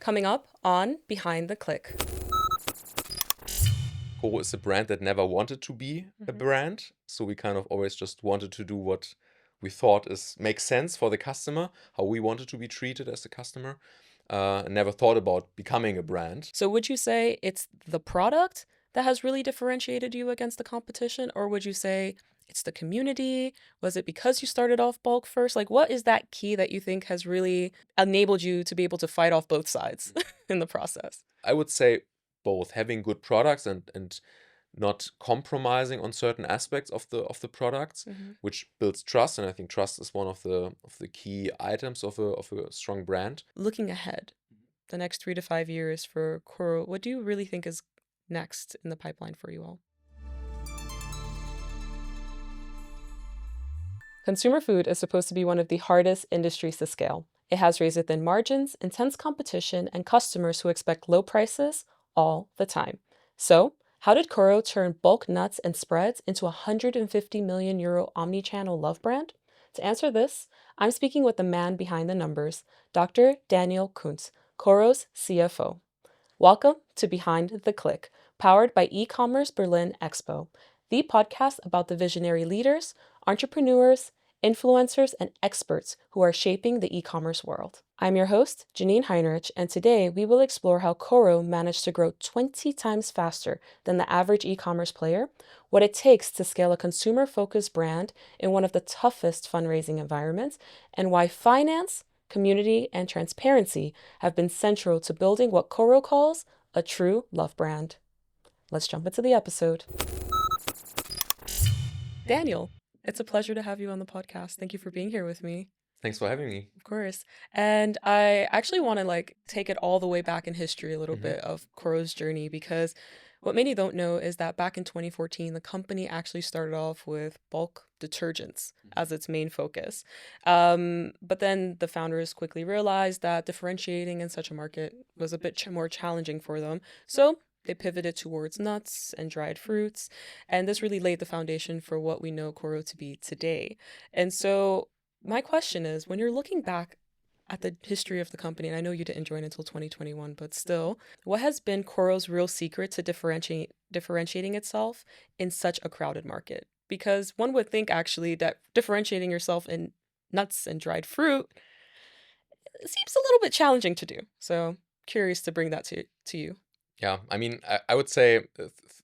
Coming up on Behind the Click. KoRo is a brand that never wanted to be a brand. So we kind of always just wanted to do what we thought makes sense for the customer, how we wanted to be treated as a customer. Never thought about becoming a brand. So would you say it's the product that has really differentiated you against the competition? Or would you say it's the community? Was it because you started off bulk first? Like, what is that key that you think has really enabled you to be able to fight off both sides in the process? I would say both having good products and not compromising on certain aspects of the products, which builds trust. And I think trust is one of the key items of a strong brand. Looking ahead, the next 3 to 5 years for KoRo, what do you really think is next in the pipeline for you all? Consumer food is supposed to be one of the hardest industries to scale. It has razor-thin margins, intense competition, and customers who expect low prices all the time. So, how did KoRo turn bulk nuts and spreads into a €150 million omni-channel love brand? To answer this, I'm speaking with the man behind the numbers, Dr. Daniel Kundt, KoRo's CFO. Welcome to Behind the Click, powered by E-commerce Berlin Expo, the podcast about the visionary leaders, entrepreneurs, influencers, and experts who are shaping the e-commerce world. I'm your host, Janine Heinrich, and today we will explore how KoRo managed to grow 20 times faster than the average e-commerce player, what it takes to scale a consumer-focused brand in one of the toughest fundraising environments, and why finance, community, and transparency have been central to building what KoRo calls a true love brand. Let's jump into the episode. Daniel, it's a pleasure to have you on the podcast. Thank you for being here with me. Thanks for having me. Of course. And I actually want to take it all the way back in history a little bit of KoRo's journey, because what many don't know is that back in 2014, the company actually started off with bulk detergents as its main focus. But then the founders quickly realized that differentiating in such a market was a bit more challenging for them. So they pivoted towards nuts and dried fruits. And this really laid the foundation for what we know KoRo to be today. And so my question is, when you're looking back at the history of the company, and I know you didn't join until 2021, but still, what has been KoRo's real secret to differentiating itself in such a crowded market? Because one would think actually that differentiating yourself in nuts and dried fruit seems a little bit challenging to do. So curious to bring that to you. Yeah, I mean, I would say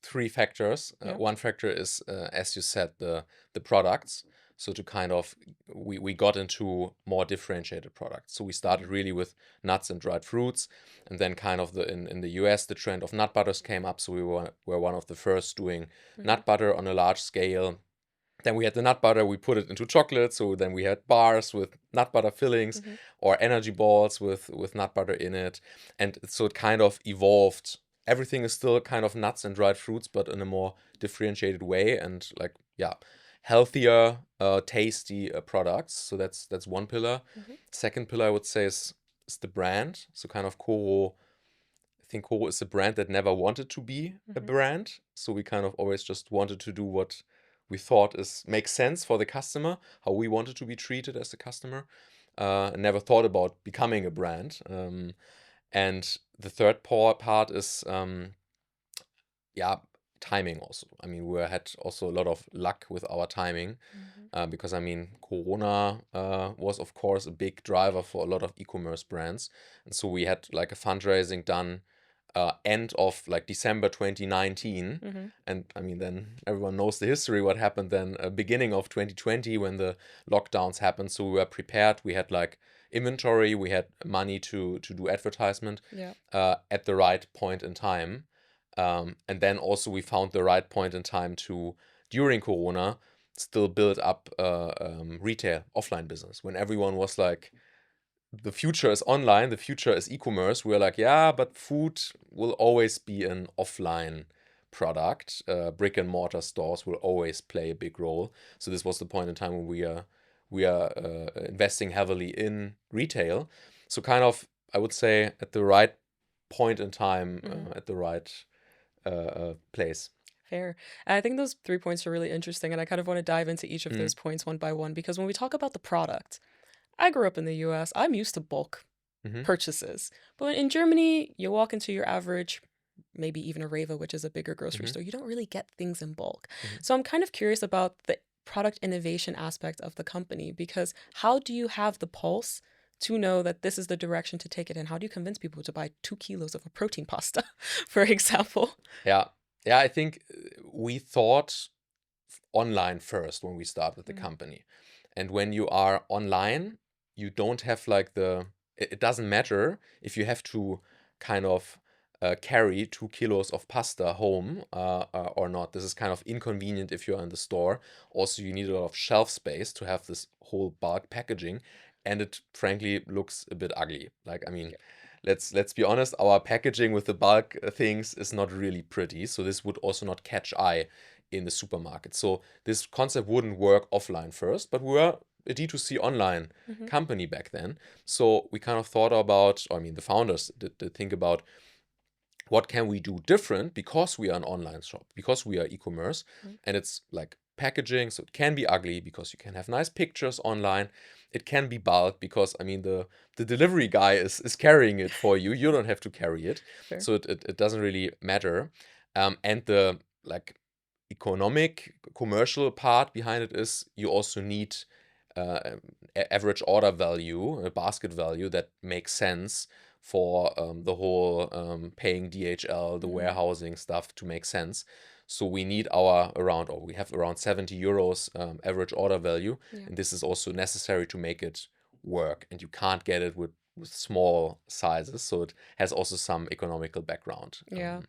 three factors. Yeah. One factor is, as you said, the products. So to kind of, we got into more differentiated products. So we started really with nuts and dried fruits, and then kind of in the US, the trend of nut butters came up. So we were one of the first doing nut butter on a large scale. Then we had the nut butter, we put it into chocolate. So then we had bars with nut butter fillings or energy balls with nut butter in it. And so it kind of evolved. Everything is still kind of nuts and dried fruits, but in a more differentiated way and healthier, tasty products. So that's one pillar. Second pillar, I would say, is the brand. So kind of KoRo, I think KoRo is a brand that never wanted to be a brand. So we kind of always just wanted to do what we thought makes sense for the customer, how we wanted to be treated as a customer. Never thought about becoming a brand. And the third part is, timing also. I mean, we had also a lot of luck with our timing because, I mean, Corona was, of course, a big driver for a lot of e-commerce brands. And so we had a fundraising done end of December 2019. And I mean, then everyone knows the history, what happened then beginning of 2020 when the lockdowns happened. So we were prepared. We had inventory, we had money to do advertisement at the right point in time. And then also we found the right point in time to, during Corona, still build up retail offline business. When everyone was the future is online, the future is e-commerce, we're but food will always be an offline product. Brick and mortar stores will always play a big role. So this was the point in time when we are investing heavily in retail. So kind of, I would say, at the right point in time, at the right place. Fair. I think those 3 points are really interesting, and I kind of want to dive into each of those points one by one, because when we talk about the product, I grew up in the US. I'm used to bulk purchases. But in Germany, you walk into your average, maybe even a Reva, which is a bigger grocery store, you don't really get things in bulk. So I'm kind of curious about the product innovation aspect of the company, because how do you have the pulse to know that this is the direction to take it in? How do you convince people to buy 2 kilos of a protein pasta, for example? Yeah. Yeah, I think we thought online first when we started the company. And when you are online, you don't have like it doesn't matter if you have to kind of carry 2 kilos of pasta home or not. This is kind of inconvenient if you're in the store. Also, you need a lot of shelf space to have this whole bulk packaging. And it frankly looks a bit ugly. Like, I mean, let's be honest, our packaging with the bulk things is not really pretty. So this would also not catch eye in the supermarket. So this concept wouldn't work offline first, but we were a D2C online company back then. So we kind of thought about, I mean, the founders did think about what can we do different because we are an online shop, because we are e-commerce, and it's like packaging, so it can be ugly because you can have nice pictures online. It can be bulk because, I mean, the delivery guy is carrying it for you. You don't have to carry it. Fair. So it doesn't really matter. And the like economic commercial part behind it is you also need average order value, a basket value that makes sense for the whole paying DHL, the warehousing stuff to make sense. So we need we have around 70 euros average order value. And this is also necessary to make it work. And you can't get it with small sizes. So it has also some economical background. Yeah.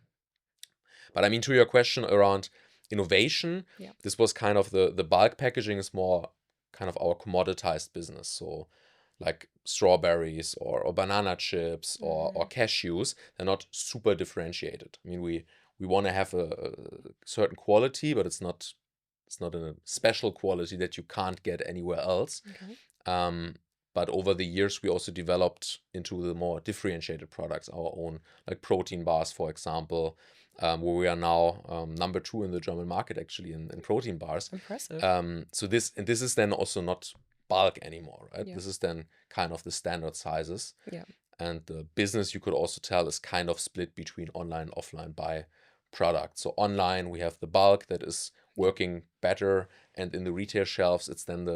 But I mean, to your question around innovation, this was kind of the bulk packaging is more kind of our commoditized business. So like strawberries or banana chips or cashews, they're not super differentiated. I mean, we want to have a certain quality, but it's not a special quality that you can't get anywhere else. But over the years, we also developed into the more differentiated products, our own, like protein bars, for example, where we are now number 2 in the German market, actually, in protein bars. Impressive. So this is then also not bulk anymore, right? This is then kind of the standard sizes. And the business, you could also tell, is kind of split between online and offline by product. So online, we have the bulk that is working better, and in the retail shelves, it's then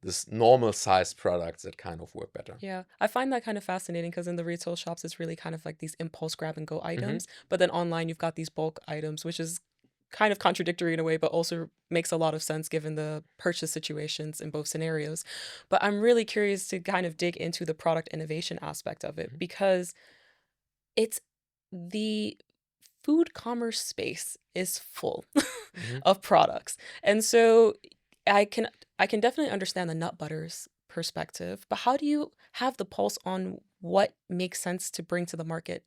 this normal size products that kind of work better. Yeah, I find that kind of fascinating because in the retail shops, it's really kind of like these impulse grab and go items. But then online, you've got these bulk items, which is kind of contradictory in a way, but also makes a lot of sense given the purchase situations in both scenarios. But I'm really curious to kind of dig into the product innovation aspect of it, because it's the food commerce space is full of products. And so I can definitely understand the nut butters perspective, but how do you have the pulse on what makes sense to bring to the market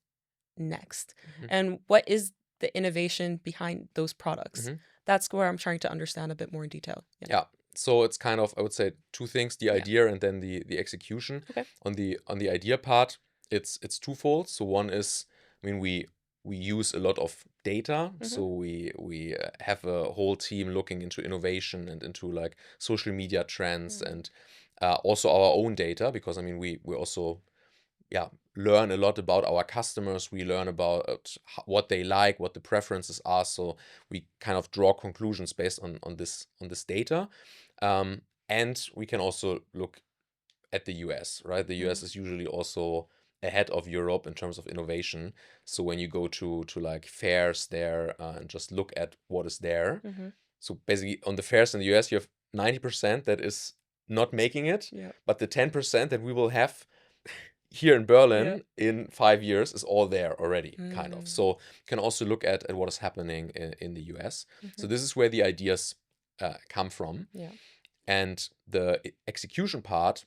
next? And what is the innovation behind those products? That's where I'm trying to understand a bit more in detail. Yeah. So it's kind of, I would say, 2 things, the idea and then the execution. Okay. On the idea part, it's twofold. So one is, I mean, we use a lot of data. So we have a whole team looking into innovation and into like social media trends and also our own data, because I mean we also learn a lot about our customers. We learn about what they like, what the preferences are. So we kind of draw conclusions based on this data. And we can also look at the US, right? The US is usually also ahead of Europe in terms of innovation. So when you go to like fairs there and just look at what is there. So basically on the fairs in the US, you have 90% that is not making it, but the 10% that we will have here in Berlin in 5 years is all there already, kind of. So you can also look at what is happening in the US. So this is where the ideas come from. And the execution part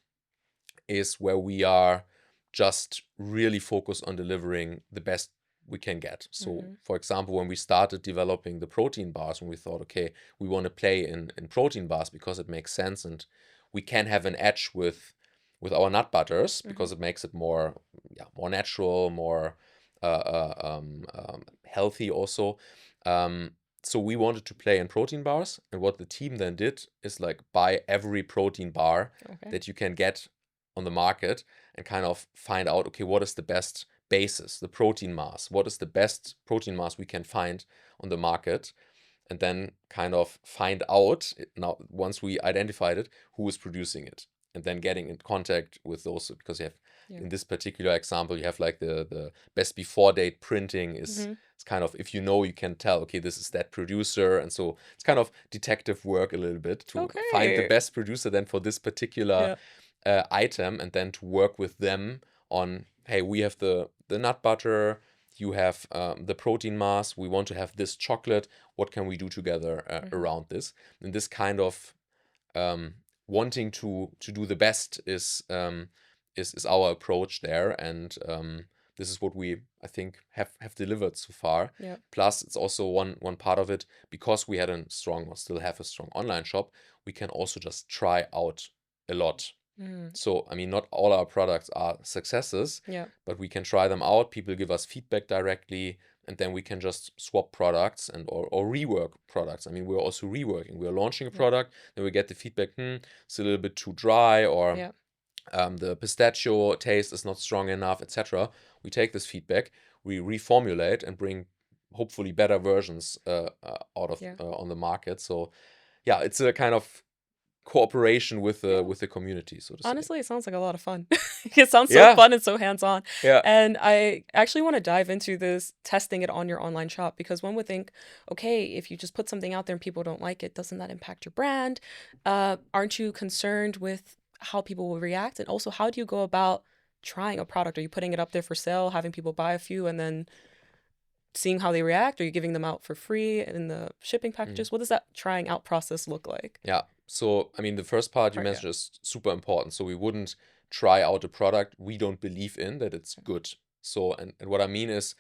is where we are just really focused on delivering the best we can get. So, for example, when we started developing the protein bars, when we thought, okay, we want to play in protein bars because it makes sense and we can have an edge with our nut butters because it makes it more natural, more healthy also. So we wanted to play in protein bars, and what the team then did is like buy every protein bar that you can get on the market and kind of find out, okay, what is the best basis, the protein mass? What is the best protein mass we can find on the market? And then kind of find out now, once we identified it, who is producing it, and then getting in contact with those, because you have in this particular example, you have like the best before date printing is it's kind of, if you know, you can tell, okay, this is that producer, and so it's kind of detective work a little bit to find the Okay. best producer then for this particular item, and then to work with them on, hey, we have the nut butter, you have the protein mass, we want to have this chocolate, what can we do together around this? And this kind of wanting to do the best is our approach there, and this is what we, I think, have delivered so far. Yeah. Plus, it's also one part of it, because we had a strong, or still have a strong online shop, we can also just try out a lot. So, I mean, not all our products are successes, Yeah. but we can try them out. People give us feedback directly, and then we can just swap products and or rework products. I mean, we're also reworking. We're launching a product, then we get the feedback, it's a little bit too dry, or Yeah. the pistachio taste is not strong enough, etc. We take this feedback, we reformulate, and bring hopefully better versions out of on the market. So, yeah, it's a kind of cooperation with the community, so to say. Honestly, it sounds like a lot of fun. It sounds so Yeah. fun and so hands-on. Yeah. And I actually want to dive into this testing it on your online shop, because one would think, okay, if you just put something out there and people don't like it, doesn't that impact your brand? Aren't you concerned with how people will react? And also, how do you go about trying a product? Are you putting it up there for sale, having people buy a few, and then seeing how they react? Are you giving them out for free in the shipping packages? What does that trying out process look like? Yeah. So, I mean, the first part you mentioned is super important. So we wouldn't try out a product we don't believe in that it's good. So, and what I mean is,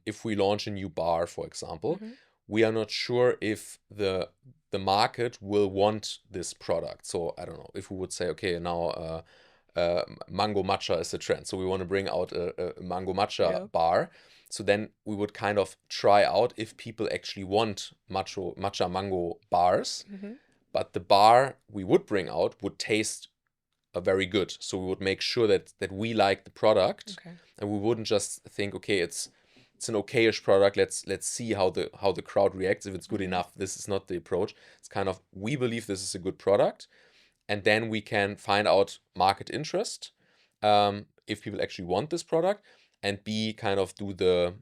if we launch a new bar, for example, we are not sure if the market will want this product. So, I don't know, if we would say, okay, now mango matcha is a trend, so we want to bring out a mango matcha bar. So then we would kind of try out if people actually want matcha mango bars, but the bar we would bring out would taste very good. So we would make sure that we like the product, and we wouldn't just think, okay, it's an okayish product. Let's see how the crowd reacts. If it's good enough, this is not the approach. It's kind of, we believe this is a good product, and then we can find out market interest, if people actually want this product, and B, kind of do the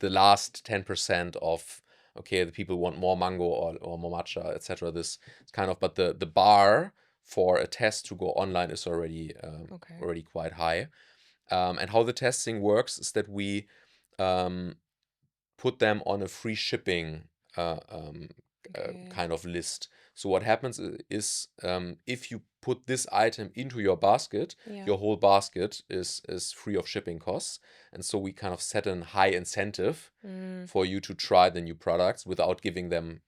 last 10% of, okay, the people want more mango or more matcha, etc. This kind of, but the bar for a test to go online is already quite high. And how the testing works is that we put them on a free shipping kind of list. So what happens is, if you put this item into your basket, your whole basket is free of shipping costs. And so we kind of set a high incentive for you to try the new products without giving them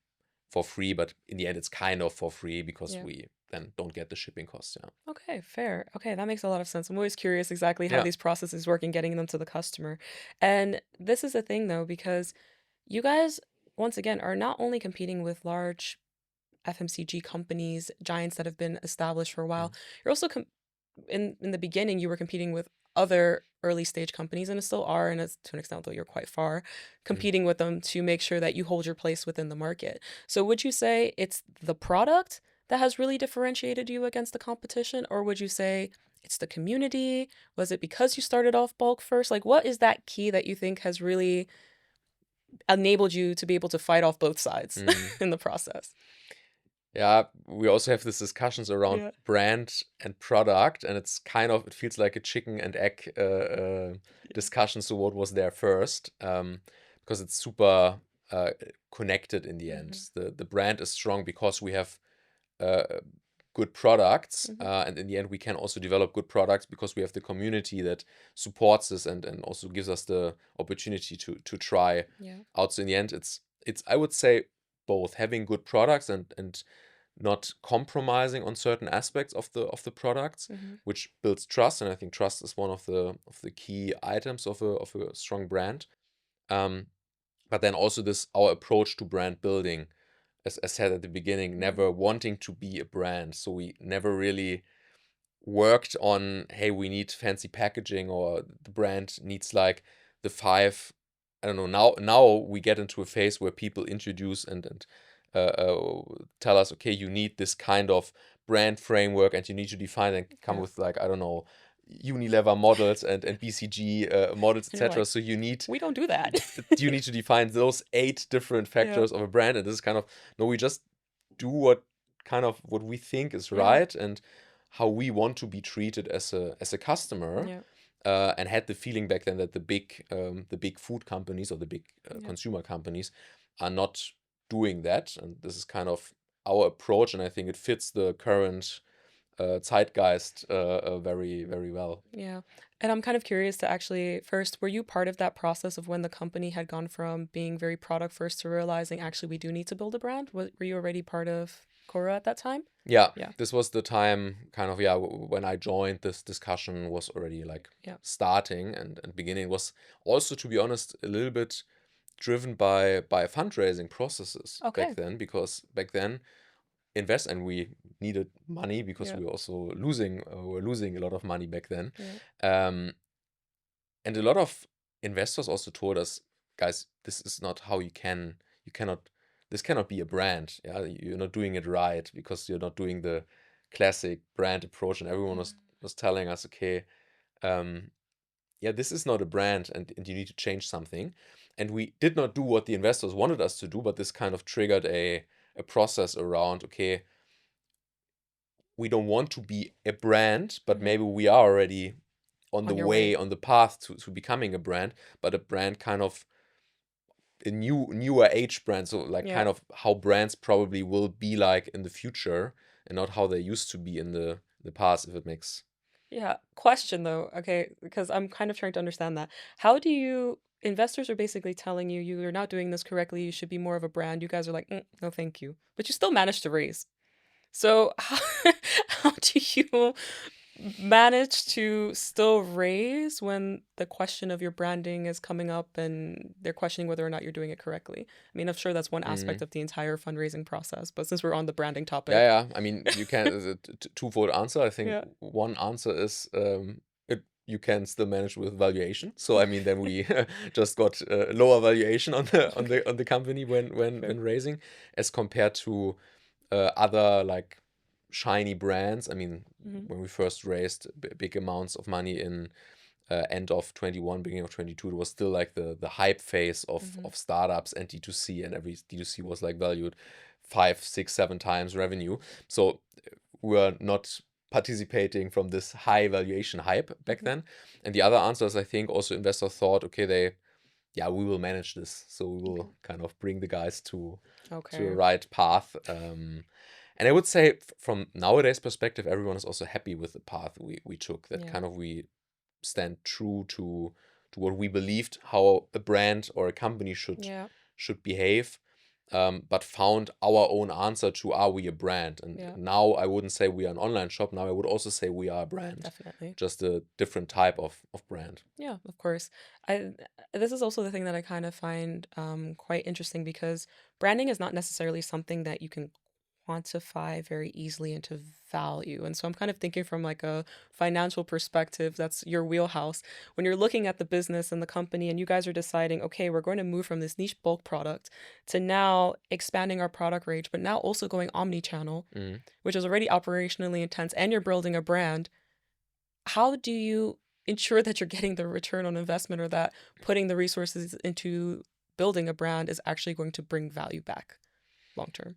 for free, but in the end it's kind of for free, because we then don't get the shipping costs. Okay, fair. Okay, that makes a lot of sense. I'm always curious exactly how these processes work in getting them to the customer. And this is the thing, though, because you guys, once again, are not only competing with large FMCG companies, giants that have been established for a while, you're also in the beginning, you were competing with other early stage companies, and it still are, and it's, to an extent, though you're quite far, competing with them to make sure that you hold your place within the market. So would you say it's the product that has really differentiated you against the competition, or would you say it's the community? Was it because you started off bulk first? Like, what is that key that you think has really enabled you to be able to fight off both sides in the process? Yeah, we also have these discussions around brand and product, and it's kind of, it feels like a chicken and egg discussion. So what was there first? Because it's super connected in the end. The brand is strong because we have good products, and in the end we can also develop good products because we have the community that supports us, and also gives us the opportunity to try out. So in the end, it's I would say both having good products and not compromising on certain aspects of the products, which builds trust. And I think trust is one of the key items of a strong brand. But then also this, our approach to brand building, as I said at the beginning, never wanting to be a brand. So we never really worked on, hey, we need fancy packaging, or the brand needs like the five, I don't know, now we get into a phase where people introduce and tell us, okay, you need this kind of brand framework, and you need to define and come Yeah. with, like, I don't know, Unilever models and BCG models, And you're etc. like, So you need we don't do that. to define those 8 different Yeah. factors of a brand, and this is kind of, no, we just do what we think is Yeah. right and how we want to be treated as a customer. Yeah. And had the feeling back then that the big food companies or the big Yeah. consumer companies are not doing that, and this is kind of our approach, and I think it fits the current zeitgeist very, very well. Yeah. And I'm kind of curious to actually, first, were you part of that process of when the company had gone from being very product first to realizing actually we do need to build a brand? Were you already part of KoRo at that time? Yeah, Yeah. this was the time kind of, when I joined. This discussion was already like Yeah. starting and beginning. It was also, to be honest, a little bit driven by fundraising processes Okay. back then, because back then and we needed money because Yeah. we were also losing a lot of money back then. Yeah. And a lot of investors also told us, guys, this is not how you cannot, this cannot be a brand. Yeah, you're not doing it right because you're not doing the classic brand approach. And everyone was telling us, okay, this is not a brand, and you need to change something. And we did not do what the investors wanted us to do, but this kind of triggered a process around, okay, we don't want to be a brand, but maybe we are already on the On your way, way. on the path to becoming a brand, but a brand kind of a newer age brand. So like Yeah. kind of how brands probably will be like in the future, and not how they used to be in the past, if it makes. Yeah. Question though, okay, because I'm kind of trying to understand that. How do you, investors are basically telling you you're not doing this correctly, you should be more of a brand. You guys are like, no, thank you. But you still managed to raise. So how do you manage to still raise when the question of your branding is coming up and they're questioning whether or not you're doing it correctly? I mean, I'm sure that's one aspect of the entire fundraising process, but since we're on the branding topic. Yeah, I mean, you can, it's a twofold answer. I think Yeah. one answer is, you can still manage with valuation. So I mean, then we just got lower valuation on the company when raising, as compared to other like shiny brands. I mean, when we first raised big amounts of money in end of 21, beginning of 22, it was still like the hype phase of startups and D2C, and every D2C was like valued 5, 6, 7 times revenue. So we were not participating from this high valuation hype back then. And the other answer is, I think also investors thought, okay, we will manage this. So we will kind of bring the guys to a right path. And I would say from nowadays perspective, everyone is also happy with the path we took, that kind of we stand true to what we believed, how a brand or a company should behave, but found our own answer to, are we a brand? And now I wouldn't say we are an online shop. Now I would also say we are a brand. Definitely. Just a different type of brand. Yeah, of course. This is also the thing that I kind of find quite interesting, because branding is not necessarily something that you can quantify very easily into value. And so I'm kind of thinking from like a financial perspective, that's your wheelhouse. When you're looking at the business and the company and you guys are deciding, okay, we're going to move from this niche bulk product to now expanding our product range, but now also going omni-channel, which is already operationally intense, and you're building a brand. How do you ensure that you're getting the return on investment, or that putting the resources into building a brand is actually going to bring value back long term?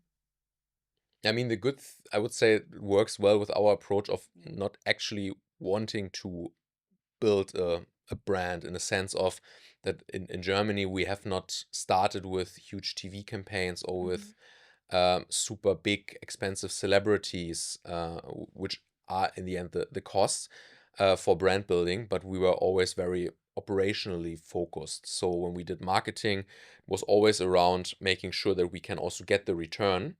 I mean, I would say it works well with our approach of not actually wanting to build a brand, in the sense of that in Germany we have not started with huge TV campaigns or with super big expensive celebrities, which are in the end the costs for brand building, but we were always very operationally focused. So when we did marketing, it was always around making sure that we can also get the return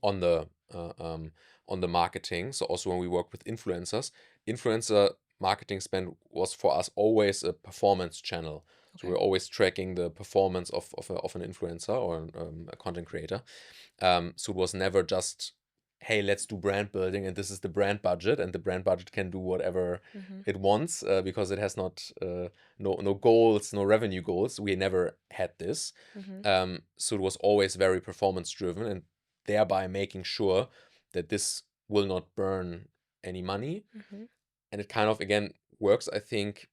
on the marketing. So also when we work with influencer marketing spend was for us always a performance channel. So we're always tracking the performance of an influencer or a content creator. So it was never just hey, let's do brand building, and this is the brand budget, and the brand budget can do whatever it wants because it has not no goals, no revenue goals. We never had this. So it was always very performance driven, and thereby making sure that this will not burn any money. And it kind of, again, works, I think,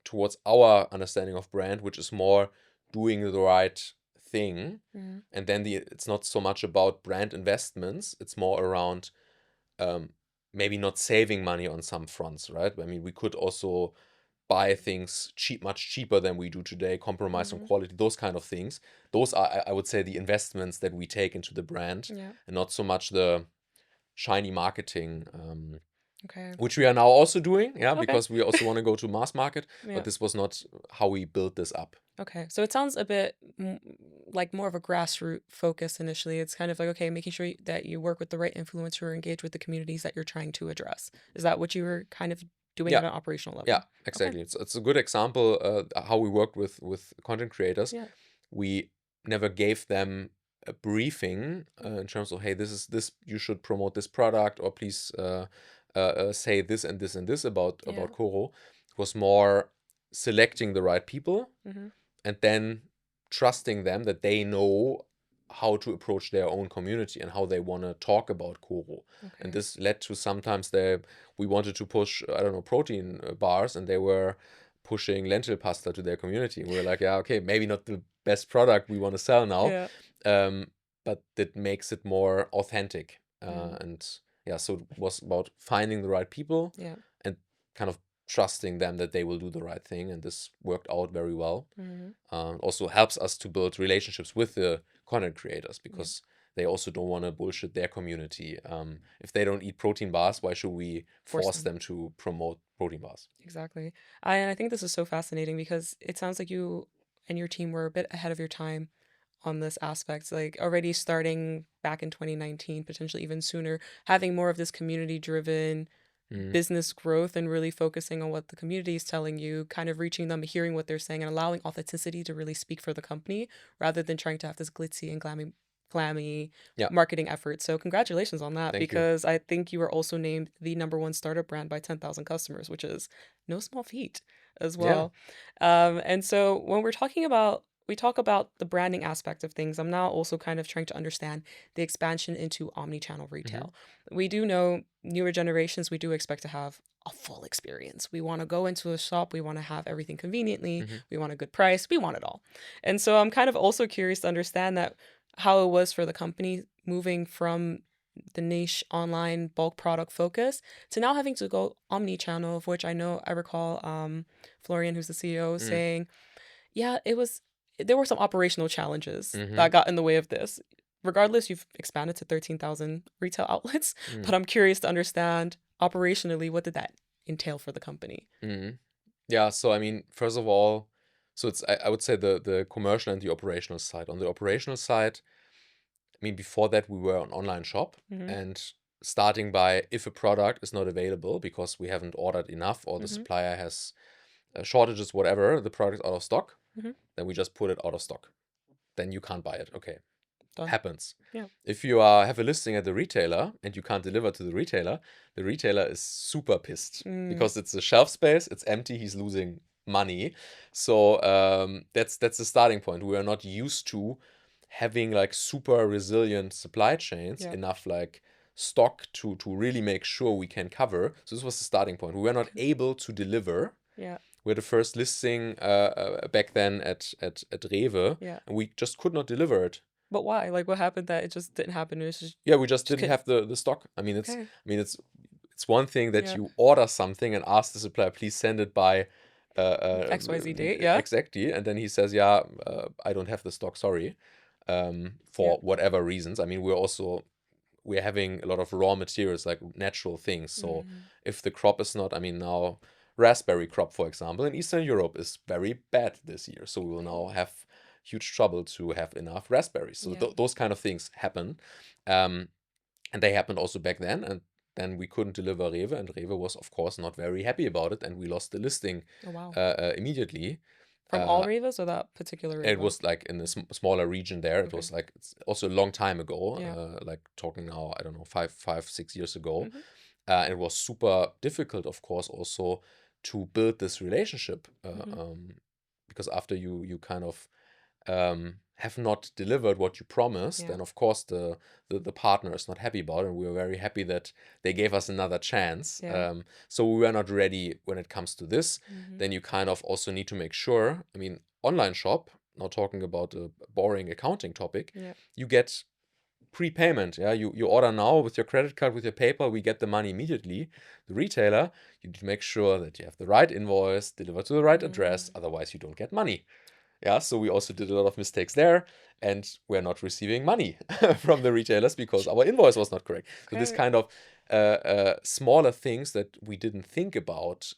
towards our understanding of brand, which is more doing the right thing. And then it's not so much about brand investments. It's more around maybe not saving money on some fronts, right? I mean, we could also buy things much cheaper than we do today, compromise on quality, those kind of things. Those are, I would say, the investments that we take into the brand, and not so much the shiny marketing, which we are now also doing, because we also want to go to mass market, but this was not how we built this up. Okay, so it sounds a bit like more of a grassroots focus initially. It's kind of like, okay, making sure that you work with the right influencer or engage with the communities that you're trying to address. Is that what you were kind of doing at an operational level? Yeah, exactly. It's a good example how we worked with content creators. We never gave them a briefing in terms of, hey, this you should promote this product, or please say this and this and this about KoRo. It was more selecting the right people and then trusting them that they know how to approach their own community and how they want to talk about KoRo. And this led to sometimes we wanted to push, I don't know, protein bars, and they were pushing lentil pasta to their community. And we were like, yeah, okay, maybe not the best product we want to sell now, but that makes it more authentic. And so it was about finding the right people and kind of trusting them that they will do the right thing, and this worked out very well. Also helps us to build relationships with the content creators, because they also don't want to bullshit their community. If they don't eat protein bars, why should we force them to promote protein bars? Exactly. And I think this is so fascinating because it sounds like you and your team were a bit ahead of your time on this aspect, like already starting back in 2019, potentially even sooner, having more of this community driven business growth and really focusing on what the community is telling you, kind of reaching them, hearing what they're saying, and allowing authenticity to really speak for the company rather than trying to have this glitzy and glammy marketing effort. So congratulations on that. Thank you. Because I think you were also named the #1 startup brand by 10,000 customers, which is no small feat as well. And so when we talk about the branding aspect of things, I'm now also kind of trying to understand the expansion into omni-channel retail. We do know newer generations, we do expect to have a full experience. We want to go into a shop, we want to have everything conveniently, we want a good price, we want it all. And so I'm kind of also curious to understand that how it was for the company moving from the niche online bulk product focus to now having to go omni-channel, of which I recall Florian, who's the CEO, saying, there were some operational challenges that got in the way of this. Regardless, you've expanded to 13,000 retail outlets, but I'm curious to understand operationally, what did that entail for the company? Yeah, so I mean, first of all, so it's I would say the commercial and the operational side. On the operational side, I mean, before that we were an online shop, and starting by, if a product is not available because we haven't ordered enough or the supplier has shortages, whatever, the product is out of stock, then we just put it out of stock. Then you can't buy it. Okay. Done. Happens. Yeah. If you have a listing at the retailer and you can't deliver to the retailer is super pissed because it's a shelf space, it's empty, he's losing money. So that's the starting point. We are not used to having like super resilient supply chains, enough like stock to really make sure we can cover. So this was the starting point. We were not able to deliver. We had the first listing back then at Rewe, and we just could not deliver it. But why? Like, what happened that it just didn't happen? It was just we just didn't have the stock. I mean, it's one thing that you order something and ask the supplier, please send it by XYZ date, exactly, and then he says, I don't have the stock, sorry, for whatever reasons. I mean, we're having a lot of raw materials, like natural things. So if the crop is not, I mean, now raspberry crop, for example, in Eastern Europe is very bad this year. So we will now have huge trouble to have enough raspberries. So those kind of things happen. And they happened also back then. And then we couldn't deliver Rewe, and Rewe was, of course, not very happy about it. And we lost the listing immediately. From all Revas or that particular Reva? It was like in a smaller region there. It Okay. was like, it's also a long time ago, Yeah. like talking now, I don't know, 6 years ago. Mhm. It was super difficult, of course, also to build this relationship, because after you kind of have not delivered what you promised, Yeah. then of course the partner is not happy about it. And we were very happy that they gave us another chance. Yeah. So we were not ready when it comes to this. Then you kind of also need to make sure, I mean, online shop, now talking about a boring accounting topic, Yeah. you get prepayment. Yeah, you order now with your credit card, with your PayPal, we get the money immediately. The retailer, you need to make sure that you have the right invoice delivered to the right address, otherwise you don't get money. Yeah, so we also did a lot of mistakes there, and we're not receiving money from the retailers because our invoice was not correct. So this kind of smaller things that we didn't think about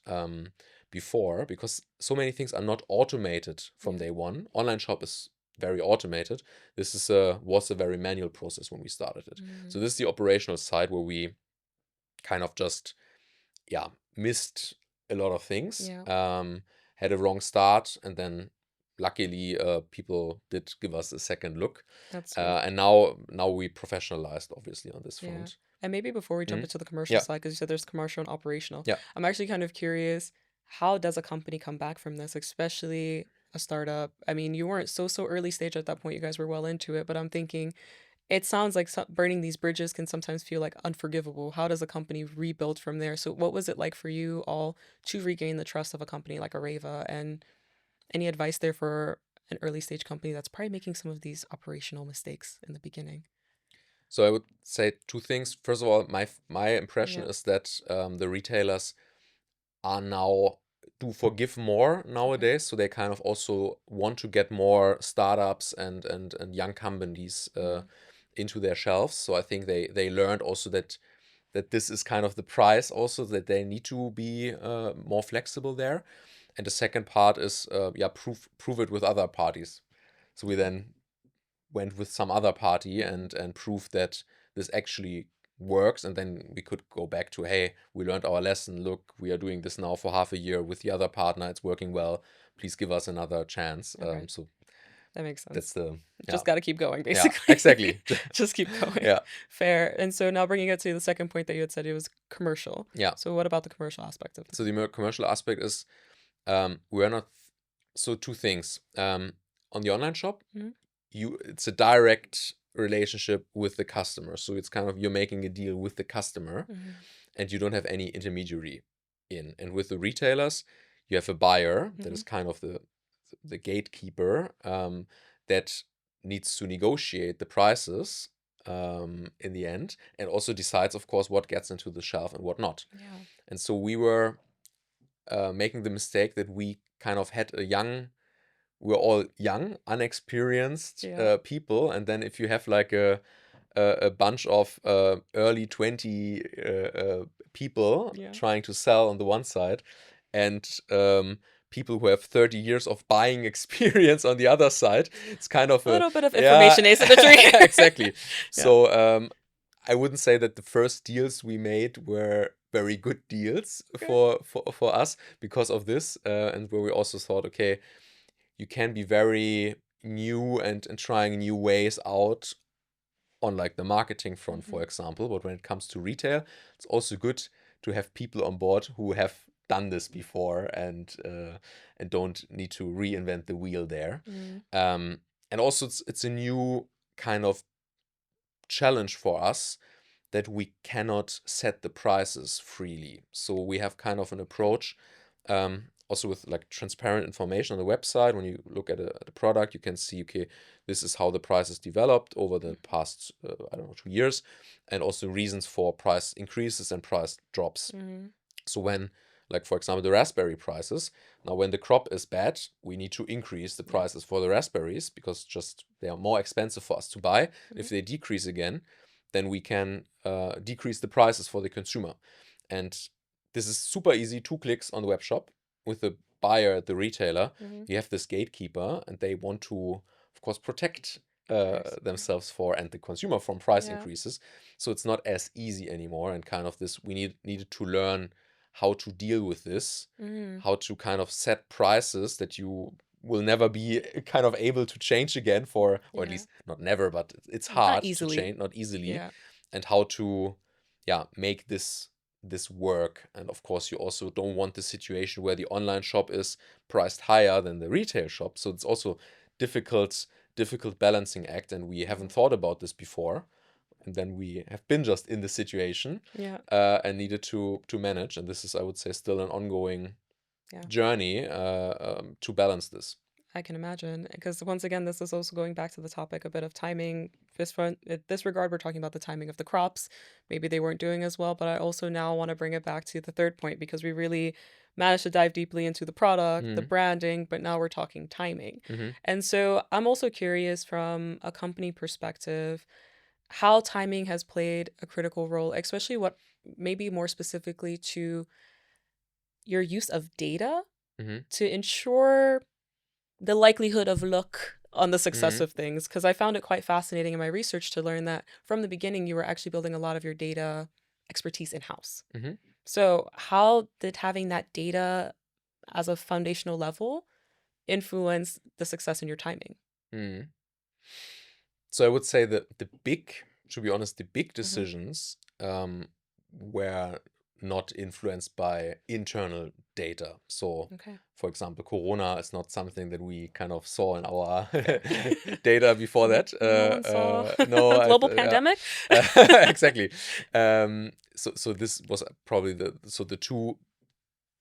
before, because so many things are not automated from day one. Online shop is very automated. This is was a very manual process when we started it. So this is the operational side where we kind of just missed a lot of things. Had a wrong start, and then luckily people did give us a second look. That's sweet. And now we professionalized, obviously, on this front. And maybe before we jump into the commercial side, because you said there's commercial and operational, I'm actually kind of curious, how does a company come back from this, especially a startup? I mean, you weren't so early stage at that point. You guys were well into it, but I'm thinking it sounds like burning these bridges can sometimes feel like unforgivable. How does a company rebuild from there? So what was it like for you all to regain the trust of a company like Areva, and any advice there for an early stage company that's probably making some of these operational mistakes in the beginning? So I would say two things. First of all, my impression is that the retailers are now do forgive more nowadays. So they kind of also want to get more startups and young companies into their shelves. So I think they learned also that this is kind of the price also, that they need to be more flexible there. And the second part is prove it with other parties. So we then went with some other party and proved that this actually works, and then we could go back to, hey, we learned our lesson, look, we are doing this now for half a year with the other partner, it's working well, please give us another chance. So that makes sense. That's the just got to keep going, basically. Yeah, exactly. Just keep going. Yeah. Fair. And so now bringing it to the second point that you had said, it was commercial. Yeah. So what about the commercial aspect of it? So the commercial aspect is we're not. So two things. On the online shop, it's a direct relationship with the customer. So it's kind of you're making a deal with the customer, and you don't have any intermediary in. And with the retailers, you have a buyer that is kind of the gatekeeper that needs to negotiate the prices in the end, and also decides, of course, what gets into the shelf and what not. And so we were making the mistake that we kind of had we're all young, unexperienced people, and then if you have like a bunch of early 20 people trying to sell on the one side, and people who have 30 years of buying experience on the other side, it's kind of a little bit of information asymmetry. Exactly. So I wouldn't say that the first deals we made were very good deals for us because of this, and where we also thought, okay, you can be very new and trying new ways out on like the marketing front, for example. But when it comes to retail, it's also good to have people on board who have done this before and don't need to reinvent the wheel there. And also it's a new kind of challenge for us that we cannot set the prices freely. So we have kind of an approach also with like transparent information on the website. When you look at a product, you can see, okay, this is how the price is developed over the past, 2 years, and also reasons for price increases and price drops. So when, like, for example, the raspberry prices, now when the crop is bad, we need to increase the prices for the raspberries because just they are more expensive for us to buy. If they decrease again, then we can decrease the prices for the consumer. And this is super easy, 2 clicks on the web shop. With the buyer at the retailer, you have this gatekeeper, and they want to, of course, protect themselves and the consumer from price increases. So it's not as easy anymore, and kind of this, we needed to learn how to deal with this, how to kind of set prices that you will never be kind of able to change again or Yeah. at least not never, but it's Not hard to easily. change, not easily. Yeah. And how to, make this work. And of course, you also don't want the situation where the online shop is priced higher than the retail shop. So it's also difficult balancing act, and we haven't thought about this before. And then we have been just in the situation Yeah. and needed to manage. And this is, I would say, still an ongoing Yeah. journey to balance this. I can imagine, because once again, this is also going back to the topic a bit of timing. This regard, we're talking about the timing of the crops. Maybe they weren't doing as well, but I also now want to bring it back to the third point, because we really managed to dive deeply into the product, the branding, but now we're talking timing. And so I'm also curious from a company perspective, how timing has played a critical role, especially what maybe more specifically to your use of data to ensure the likelihood of luck on the success of things. Because I found it quite fascinating in my research to learn that from the beginning, you were actually building a lot of your data expertise in-house. So how did having that data as a foundational level influence the success in your timing? So I would say that to be honest, the big decisions were not influenced by internal data. So, for example, Corona is not something that we kind of saw in our data before that. No one saw no, global pandemic. Exactly. So this was probably the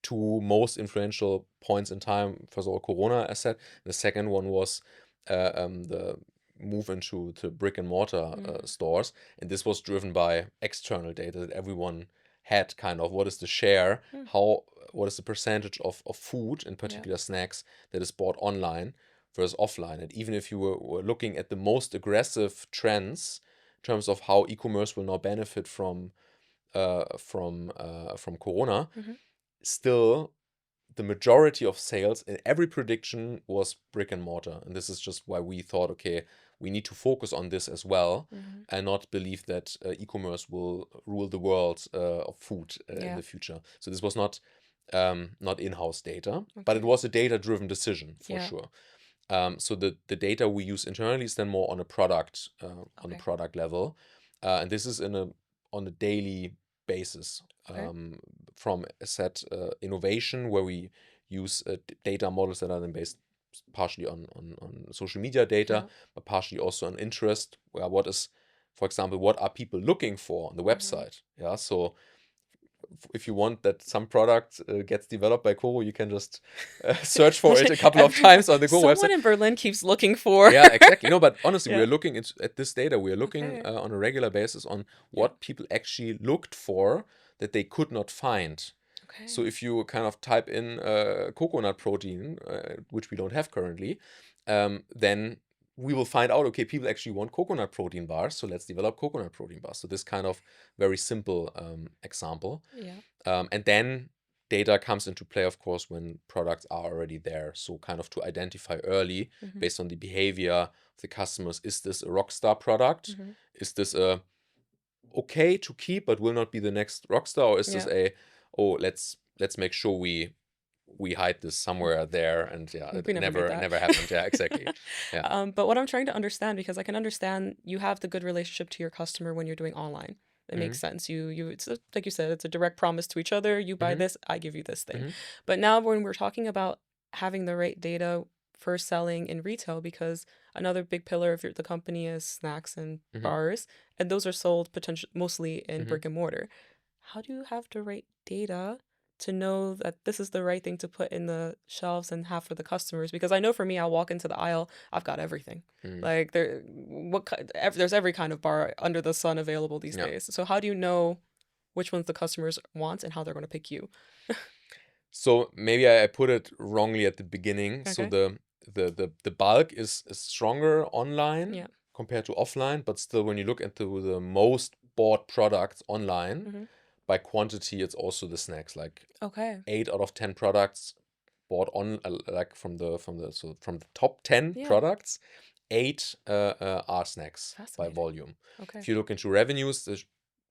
two most influential points in time. First of all, Corona, as said. The second one was the move into brick and mortar stores, and this was driven by external data that everyone had. Kind of, what is the share, what is the percentage of food, in particular snacks, that is bought online versus offline. And even if you were looking at the most aggressive trends in terms of how e-commerce will now benefit from Corona, still the majority of sales in every prediction was brick and mortar. And this is just why we thought, okay, we need to focus on this as well and not believe that e-commerce will rule the world of food in the future. So this was not in-house data, but it was a data-driven decision for sure. So the data we use internally is then more on a product level, and this is on a daily basis. From a set innovation, where we use data models that are then based partially on social media data, but partially also on interest. Where for example, what are people looking for on the website? So if you want that some product gets developed by KoRo, you can just search for it a couple of times on the KoRo website. Someone in Berlin keeps looking for. Yeah, exactly. No, but honestly, we are looking at this data. We are looking on a regular basis on what people actually looked for that they could not find. So if you kind of type in coconut protein, which we don't have currently, then we will find out, okay, people actually want coconut protein bars, so let's develop coconut protein bars. So this kind of very simple example. And then data comes into play, of course, when products are already there. So kind of to identify early, based on the behavior of the customers, is this a rockstar product? Is this a okay to keep but will not be the next rockstar? Or is this let's make sure we hide this somewhere there, and it never happened. Yeah, exactly. But what I'm trying to understand, because I can understand you have the good relationship to your customer when you're doing online. It makes sense. It's like you said, it's a direct promise to each other. You buy this, I give you this thing. But now when we're talking about having the right data for selling in retail, because another big pillar of the company is snacks and bars, and those are sold mostly in brick and mortar. How do you have the right data to know that this is the right thing to put in the shelves and have for the customers? Because I know for me, I'll walk into the aisle, I've got everything. Like there's every kind of bar under the sun available these days. So how do you know which ones the customers want and how they're going to pick you? So maybe I put it wrongly at the beginning. So the bulk is stronger online compared to offline, but still, when you look into the most bought products online, by quantity, it's also the snacks. Like 8 out of 10 products bought on, like from the top 10 products, 8 are snacks by volume. If you look into revenues, it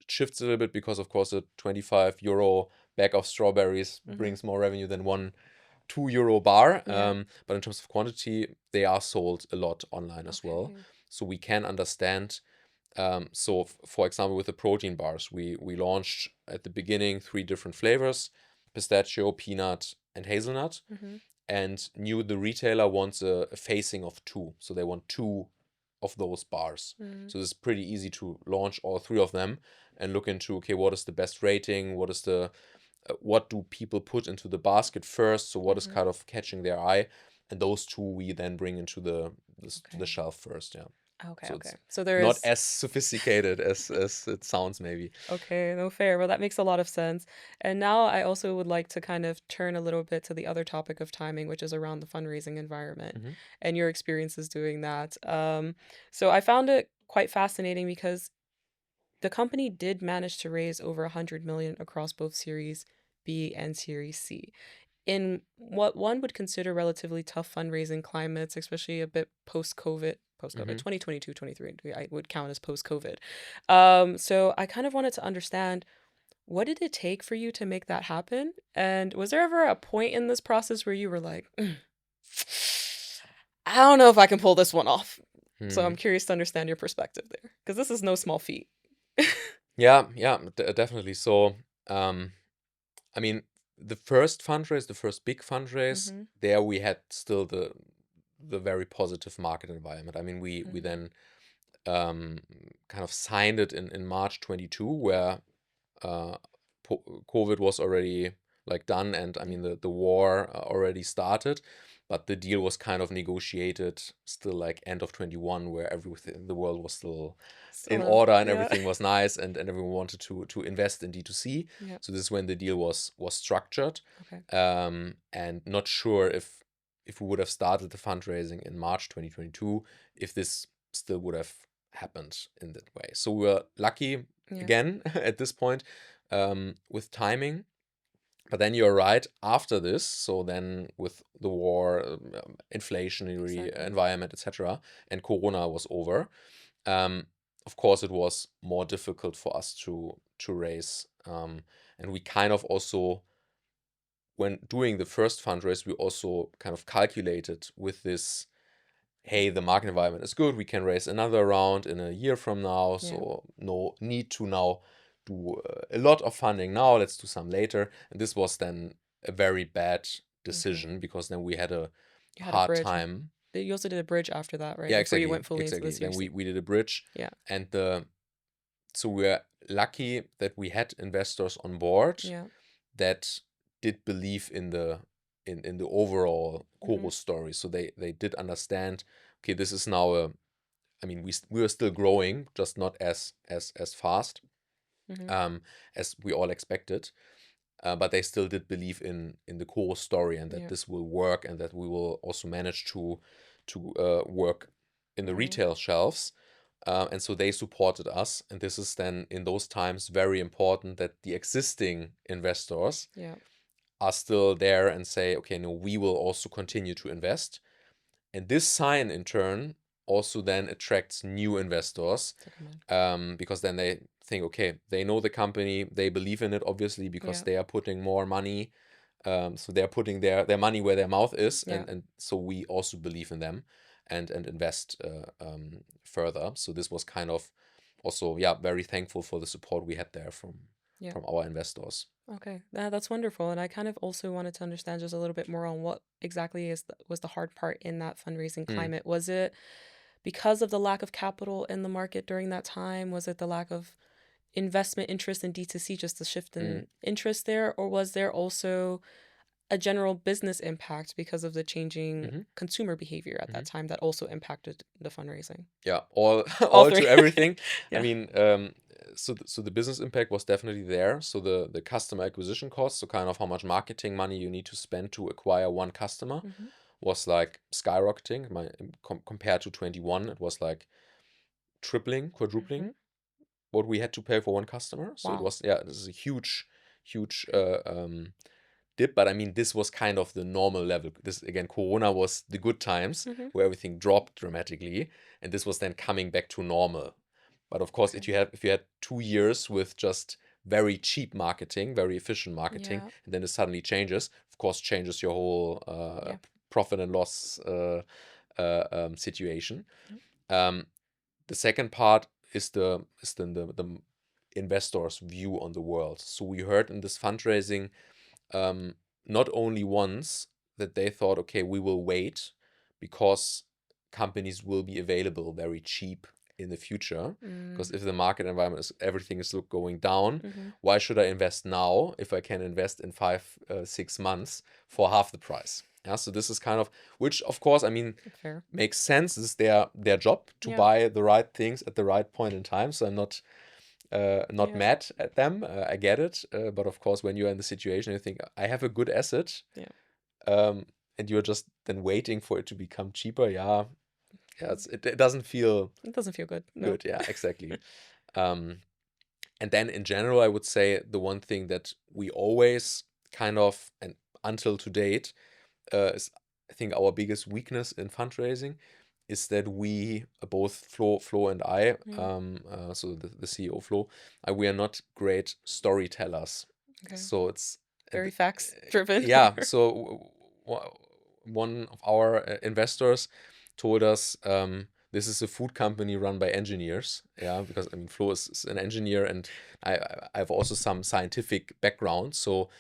shifts a little bit, because of course a 25 euro bag of strawberries brings more revenue than one €2 bar. Yeah. But in terms of quantity, they are sold a lot online as well. Okay. So we can understand. So, for example, with the protein bars, we launched at the beginning 3 different flavors: pistachio, peanut, and hazelnut, Mhm. and knew the retailer wants a facing of 2. So they want 2 of those bars. Mhm. So it's pretty easy to launch all 3 of them and look into, okay, what is the best rating? What is the what do people put into the basket first? So what is Mhm. kind of catching their eye? And those 2 we then bring into the Okay. shelf first. Yeah. Okay. So Okay. it's So there not is. as sophisticated as it sounds, maybe. Okay, no, fair. Well, that makes a lot of sense. And now I also would like to kind of turn a little bit to the other topic of timing, which is around the fundraising environment Hmm. and your experiences doing that. So I found it quite fascinating because the company did manage to raise over 100 million across both Series B and Series C in what one would consider relatively tough fundraising climates, especially a bit post-COVID, Hmm. 2022, 23, I would count as post-COVID. So I kind of wanted to understand, what did it take for you to make that happen? And was there ever a point in this process where you were like, I don't know if I can pull this one off. So I'm Hmm. curious to understand your perspective there, because this is no small feat. Yeah, yeah, definitely. So, I mean, the first fundraise, the first big fundraise, Mm-hmm. there we had still the very positive market environment. I mean, we Mm-hmm. then kind of signed it in March 22, where uh, COVID was already like done, and I Yeah. mean the war already started, but the deal was kind of negotiated still like end of 21, where everything in the world was still in So, order and yeah. everything was nice, and everyone wanted to invest in D2C. Yeah. So this is when the deal was structured, Okay. and not sure if we would have started the fundraising in March 2022, if this still would have happened in that way. So we were lucky Yeah. again at this point, with timing. But then you're right, after this, so then with the war, inflationary Exactly. environment, etc., and Corona was over, um, of course it was more difficult for us to raise. And we kind of also, when doing the first fundraise, we also kind of calculated with this, hey, the market environment is good, we can raise another round in a year from now, Yeah. so no need to now do a lot of funding now, let's do some later. And this was then a very bad Okay. decision, because then we had a You had a hard bridge. time. You also did a bridge after that, right? Yeah, Before you exactly, went fully into the exactly. Then Series C. we did a bridge, Yeah. and so we're lucky that we had investors on board Yeah. that did believe in the overall Mm-hmm. KoRo story. So they did understand, okay, this is now a, I mean, we were still growing, just not as fast, Mm-hmm. as we all expected. But they still did believe in the KoRo story, and that Yeah. this will work, and that we will also manage to work in the Mm-hmm. retail shelves. And so they supported us. And this is then in those times very important that the existing investors Yeah. are still there and say, okay, no, we will also continue to invest. And this sign in turn also then attracts new investors, Took a minute. because then they think, okay, they know the company, they believe in it, obviously, because Yeah. they are putting more money. So they're putting their money where their mouth is, Yeah. and so we also believe in them and invest further. So this was kind of also, yeah, very thankful for the support we had there Yeah. from our investors. Okay. That's wonderful. And I kind of also wanted to understand just a little bit more on what exactly was the hard part in that fundraising Mm, climate. Was it because of the lack of capital in the market during that time? Was it the lack of investment interest in D2C, just the shift mm, in interest there? Or was there also a general business impact because of the changing mhm, consumer behavior at that mhm. time that also impacted the fundraising? Yeah, all All all three. to everything. I Yeah. mean, so the business impact was definitely there. So the customer acquisition cost, so kind of how much marketing money you need to spend to acquire one customer, Mm-hmm. was like skyrocketing. Compared to 21, it was like tripling, Mm-hmm. quadrupling what we had to pay for one customer. So it Wow. was, yeah, this is a huge Okay. dip. But I mean, this was kind of the normal level. This again, Corona was the good times Mm-hmm. where everything dropped dramatically, and this was then coming back to normal. But of course, Okay. if you had 2 years with just very cheap marketing, very efficient marketing, Yeah. and then it suddenly changes. Of course, changes your whole Yeah. profit and loss situation. Yep. The second part is the investors' view on the world. So we heard in this fundraising not only once that they thought, okay, we will wait because companies will be available very cheap in the future. Because if the market environment is everything is going down, why should I invest now if I can invest in 5-6 months for half the price? Yeah, so this is kind of, which of course, I mean, Fair. makes sense. This is their job to Yeah. buy the right things at the right point in time. So I'm not Yeah. mad at them. I get it. But of course, when you're in the situation, you think, I have a good asset. Yeah. And you're just then waiting for it to become cheaper. Yeah, it doesn't feel It doesn't feel good. No. good. Yeah, exactly. And then in general, I would say the one thing that we always kind of, and until to date, is I think our biggest weakness in fundraising is that we, both Flo and I, so the CEO Flo, we are not great storytellers. Okay. So it's Very facts driven. yeah. So one of our investors told us this is a food company run by engineers. Yeah, because I mean Flo is an engineer, and I have also some scientific background. So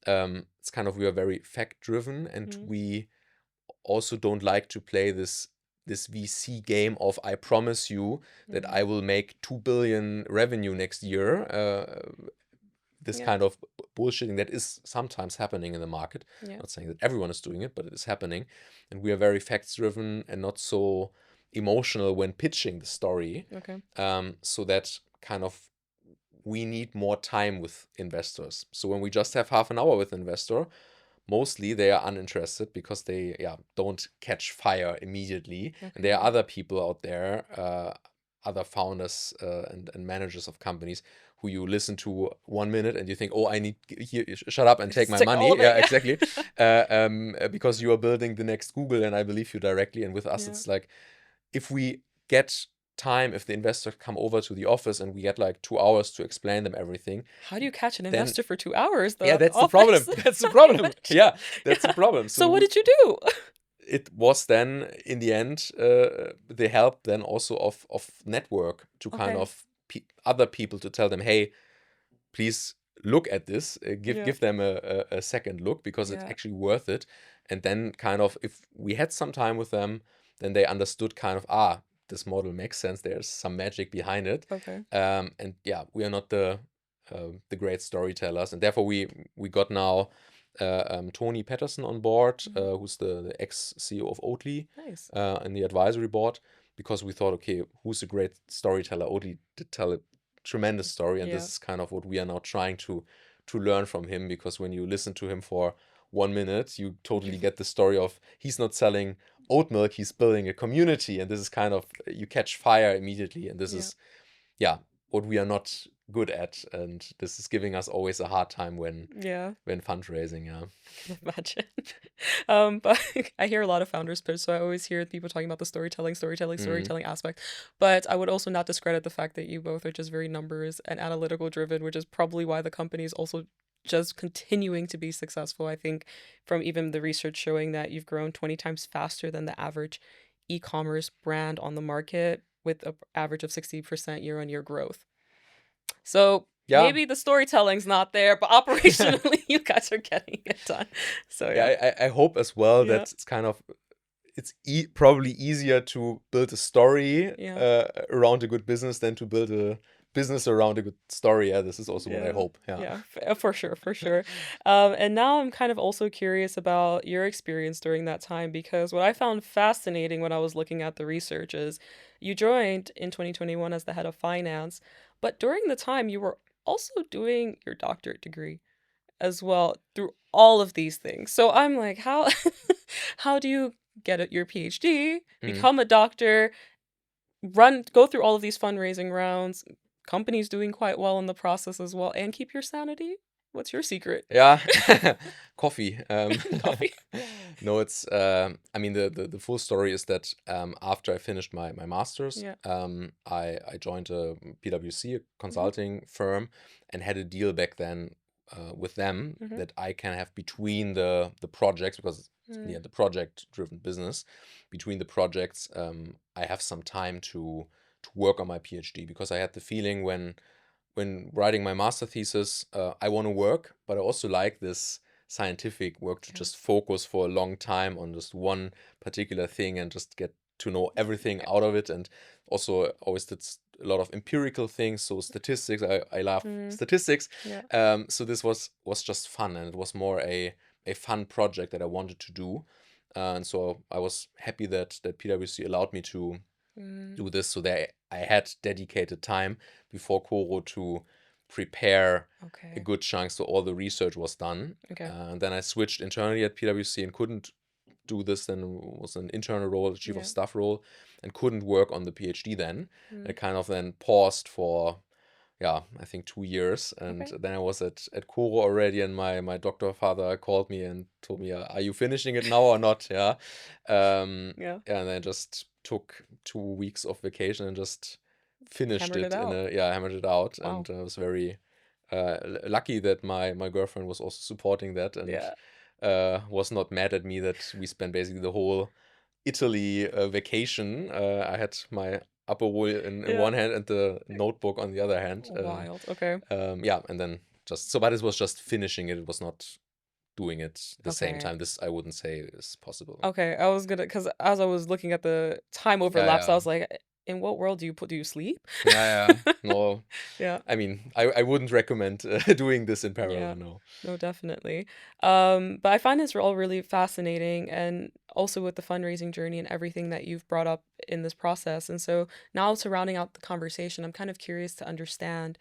it's kind of, we are very fact driven, and we also don't like to play this VC game of, I promise you that I will make 2 billion revenue next year. This kind of bullshitting that is sometimes happening in the market. Not saying that everyone is doing it, but it is happening. And we are very facts driven and not so emotional when pitching the story. Okay. So that kind of, we need more time with investors. So when we just have half an hour with investor, mostly they are uninterested because they don't catch fire immediately. Okay. And there are other people out there, other founders and managers of companies who you listen to 1 minute and you think, oh, I need here, shut up and take my money. All of it, yeah. Exactly. Because you are building the next Google and I believe you directly. And with us, it's like, if we get time, if the investors come over to the office and we get like 2 hours to explain them everything. How do you catch an investor for 2 hours though? Yeah, that's the problem. That's the problem. Yeah, that's the problem. So what did you do? It was then in the end the help then also of network to kind of other people to tell them, hey, please look at this, give them a second look because it's actually worth it. And then kind of, if we had some time with them, then they understood kind of, this model makes sense. There's some magic behind it. Okay. And yeah, we are not the great storytellers, and therefore we got now Tony Patterson on board, who's the ex-CEO of Oatly. Nice. In the advisory board, because we thought, okay, who's a great storyteller? Oatly did tell a tremendous story, and this is kind of what we are now trying to learn from him, because when you listen to him for 1 minute, you totally get the story of, he's not selling oat milk, he's building a community, and this is kind of, you catch fire immediately, and this is what we are not good at, and this is giving us always a hard time when fundraising. I can imagine. But I hear a lot of founders pitch, so I always hear people talking about the storytelling aspect. But I would also not discredit the fact that you both are just very numbers and analytical driven, which is probably why the company is also just continuing to be successful. I think from even the research showing that you've grown 20 times faster than the average e-commerce brand on the market, with an average of 60% year-on-year growth. So maybe the storytelling's not there, but operationally you guys are getting it done. So I hope as well that it's kind of, it's probably easier to build a story around a good business than to build a business around a good story. This is also what I hope. For sure. And now I'm kind of also curious about your experience during that time, because what I found fascinating when I was looking at the research is you joined in 2021 as the head of finance, but during the time you were also doing your doctorate degree as well through all of these things. So I'm like, how do you get your PhD, become a doctor, go through all of these fundraising rounds, companies doing quite well in the process as well, and keep your sanity What's your secret? Yeah, coffee. Coffee. No, it's I mean the full story is that after I finished my master's, Yeah. I joined a PwC, a Mhm. consulting firm, and had a deal back then with them Mhm. that I can have between the projects, because it's in the Mm. end a project-driven business. Between the projects, I have some time to work on my PhD, because I had the feeling when writing my master thesis, I want to work, but I also like this scientific work to Yeah. just focus for a long time on just one particular thing and just get to know everything out of it. And also always did a lot of empirical things, so statistics. I love Mm. statistics. Yeah. So this was just fun, and it was more a fun project that I wanted to do. And so I was happy that PwC allowed me to Mm. do this, so that I had dedicated time before KoRo to prepare a Okay. good chunk, so all the research was done. Okay. And then I switched internally at PwC and couldn't do this, then was an internal role, chief Yeah. of staff role, and couldn't work on the PhD then. Mm. I kind of then paused for I think 2 years, and Okay. then I was at KoRo already, and my doctor father called me and told me, are you finishing it now or not? Yeah. Yeah. And I just took 2 weeks of vacation and just finished Hammered it it out. hammered it out. Wow. And I was very lucky that my girlfriend was also supporting that, and Yeah. was not mad at me that we spent basically the whole Italy vacation. I had my Aperol in Yeah. one hand and the notebook on the other hand. Wild. Okay. And then but it was just finishing it. It was not doing it the same Okay. time. This I wouldn't say is possible. Okay. I was gonna, because as I was looking at the time overlaps, I Yeah. was like, in what world do you sleep? Yeah. No, Yeah. I mean, I wouldn't recommend doing this in Yeah. parallel. No. No, definitely. But I find this all really fascinating, and also with the fundraising journey and everything that you've brought up in this process. And so now, to rounding out the conversation, I'm kind of curious to understand,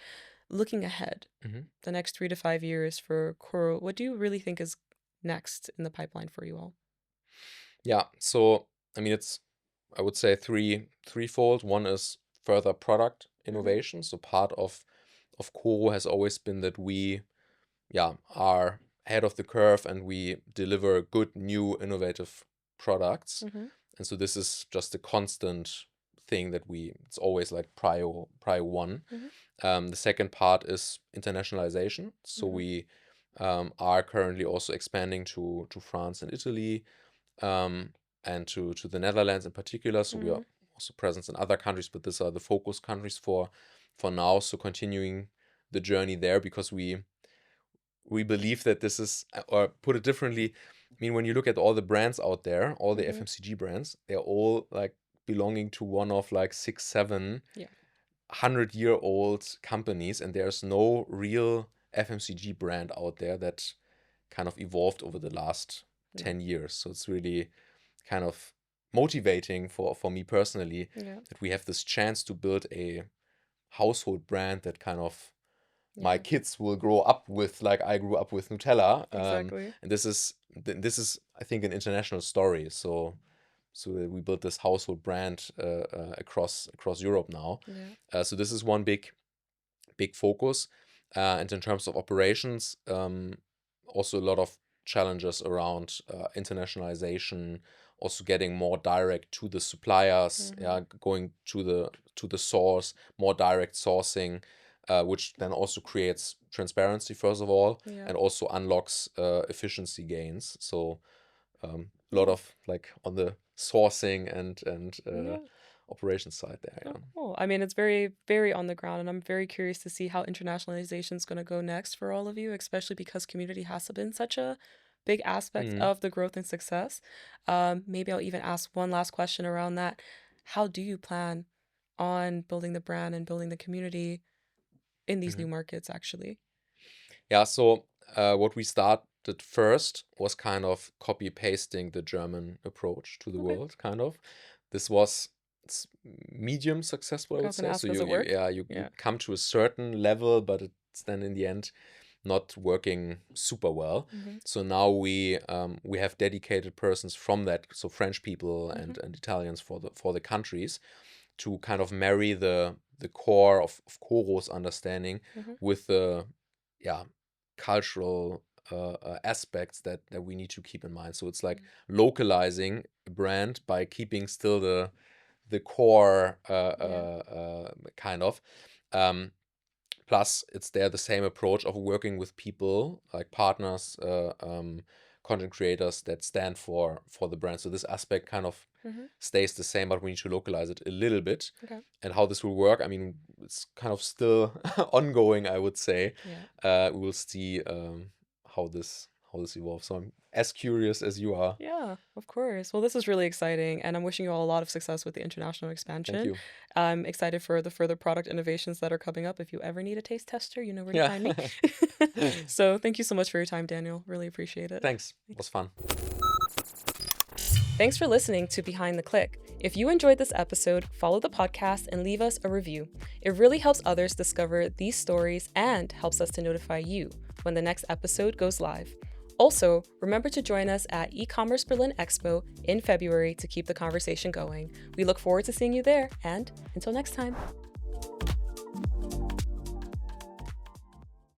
looking ahead, Mhm. the next 3 to 5 years for KoRo, what do you really think is next in the pipeline for you all? Yeah. So I mean, it's I would say threefold. One is further product Mhm. innovation. So part of KoRo has always been that we are ahead of the curve, and we deliver good new innovative products. Mhm. And so this is just a constant thing that it's always like prior one. Mhm. The second part is internationalization. So Mhm. we are currently also expanding to France and Italy, and to the Netherlands in particular. So we are Mhm. also present in other countries, but these are the focus countries for now. So continuing the journey there, because we believe that this is, or put it differently, I mean, when you look at all the brands out there, all the Mhm. FMCG brands, they're all like belonging to one of like 6, 7 Yeah. 100-year-old companies, and there's no real FMCG brand out there that kind of evolved over the last Yeah. 10 years. So it's really kind of motivating for me personally Yeah. that we have this chance to build a household brand that kind of my Yeah. kids will grow up with, like I grew up with Nutella. Exactly. And this is I think an international story. So that we built this household brand across Europe now. Yeah. So this is one big focus. And in terms of operations, also a lot of challenges around internationalization, also getting more direct to the suppliers, Mhm. going to the source, more direct sourcing, which then also creates transparency, first of all, Yeah. and also unlocks efficiency gains. So a lot Yeah. of like on the sourcing and Yeah. operations side there. Oh, Yeah. cool. I mean, it's very, very on the ground, and I'm very curious to see how internationalization is going to go next for all of you, especially because community has been such a big aspect Mhm. of the growth and success. Maybe I'll even ask one last question around that. How do you plan on building the brand and building the community in these new Mhm. markets, actually? Yeah, so what we started first was kind of copy pasting the German approach to the Okay. world, kind of. This was medium successful, I I would was going say. to So ask, does it work? you Yeah. come to a certain level, but it's then in the end not working super well. Mm-hmm. So now we have dedicated persons from that, so French people Mm-hmm. and Italians for the countries, to kind of marry the core of KoRo's understanding Mm-hmm. with the yeah cultural aspects that we need to keep in mind. So it's like localizing a brand by keeping still the core kind of. Plus, it's there the same approach of working with people like partners, content creators that stand for the brand. So this aspect kind of stays the same, but we need to localize it a little bit. Okay. And how this will work, I mean, it's kind of still ongoing, I would say. Yeah. We will see how this evolves. So I'm as curious as you are. Yeah, of course. Well, this is really exciting, and I'm wishing you all a lot of success with the international expansion. Thank you. I'm excited for the further product innovations that are coming up. If you ever need a taste tester, you know where to find me. So thank you so much for your time, Daniel. Really appreciate it. Thanks. It was fun. Thanks for listening to Behind the Click. If you enjoyed this episode, follow the podcast and leave us a review. It really helps others discover these stories and helps us to notify you when the next episode goes live. Also, remember to join us at E-commerce Berlin Expo in February to keep the conversation going. We look forward to seeing you there, and until next time.